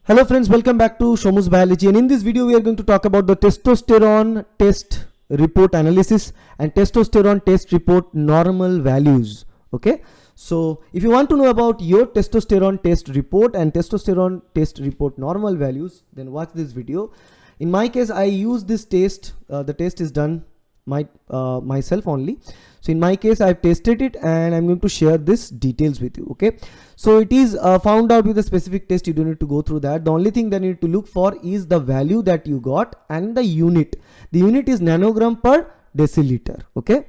Hello friends, welcome back to Shomu's Biology, and in this video we are going to talk about the testosterone test report analysis and testosterone test report normal values. Okay, so if you want to know about your testosterone test report and testosterone test report normal values, then watch this video. In my case, I use this test. The test is done myself only. So in my case, I've tested it and I'm going to share this details with you. Okay, so it is found out with a specific test. You don't need to go through that. The only thing that you need to look for is the value that you got and the unit. The unit is nanogram per deciliter. Okay,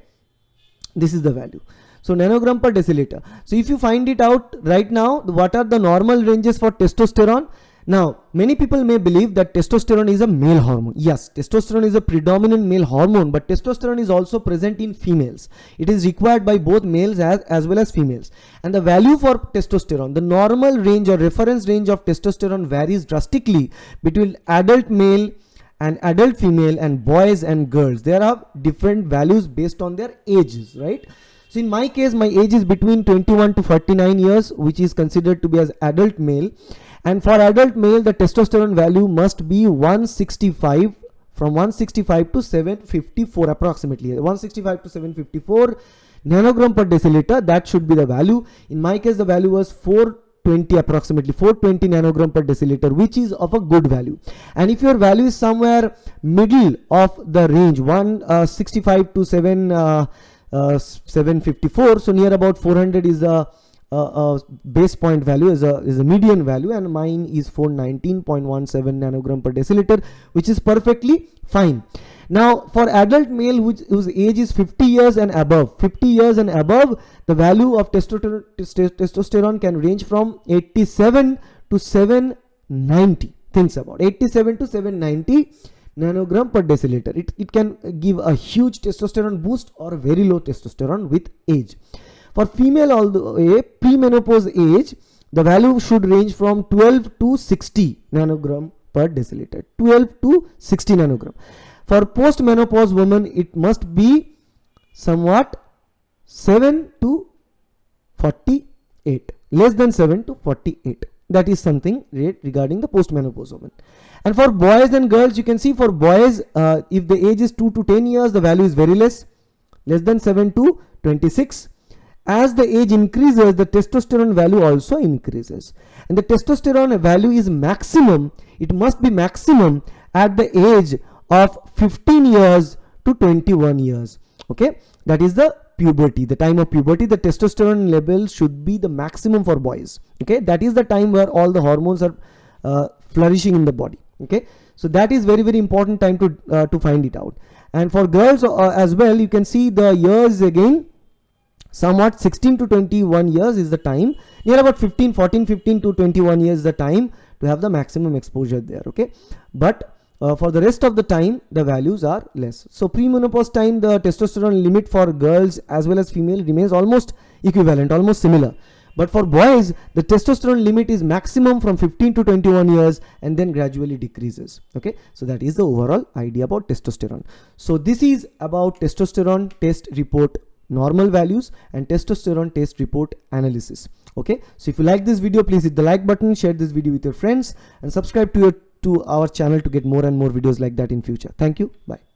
this is the value. So nanogram per deciliter. So if you find it out right now, what are the normal ranges for testosterone? Now, many people may believe that testosterone is a male hormone. Yes, testosterone is a predominant male hormone, but testosterone is also present in females. It is required by both males as well as females. And the value for testosterone, the normal range or reference range of testosterone varies drastically between adult male and adult female and boys and girls. There are different values based on their ages, right? So in my case, my age is between 21 to 49 years, which is considered to be as adult male. And for adult male, the testosterone value must be 165, from 165 to 754 approximately. 165 to 754 nanogram per deciliter, that should be the value. In my case, the value was 420, approximately 420 nanogram per deciliter, which is of a good value. And if your value is somewhere middle of the range, 165 to 754, so near about 400 is a base point value, is a median value, and mine is 419.17 nanogram per deciliter, which is perfectly fine. Now for adult male whose age is 50 years and above, the value of testosterone can range from 87 to 790. Thinks about 87 to 790 nanogram per deciliter. It can give a huge testosterone boost or very low testosterone with age. For female, although a premenopause age, the value should range from 12 to 60 nanogram per deciliter. 12 to 60 nanogram. For postmenopause woman, it must be somewhat 7 to 48. Less than 7 to 48. That is something regarding the postmenopause woman. And for boys and girls, you can see for boys, if the age is 2 to 10 years, the value is very less than 7 to 26. As the age increases, the testosterone value also increases. And the testosterone value is maximum. It must be maximum at the age of 15 years to 21 years. Okay, that is the puberty, the time of puberty. The testosterone level should be the maximum for boys. Okay, that is the time where all the hormones are flourishing in the body. Okay, so that is very, very important time to find it out. And for girls as well, you can see the years again. Somewhat 16 to 21 years is the time. Near about 15 to 21 years is the time to have the maximum exposure there. Okay, but for the rest of the time, the values are less. So premenopause time, the testosterone limit for girls as well as female remains almost equivalent, almost similar. But for boys, the testosterone limit is maximum from 15 to 21 years and then gradually decreases. Okay, so that is the overall idea about testosterone. So this is about testosterone test report normal values and testosterone test report analysis. Okay, so if you like this video, please hit the like button, share this video with your friends, and subscribe to our channel to get more and more videos like that in future. Thank you. Bye.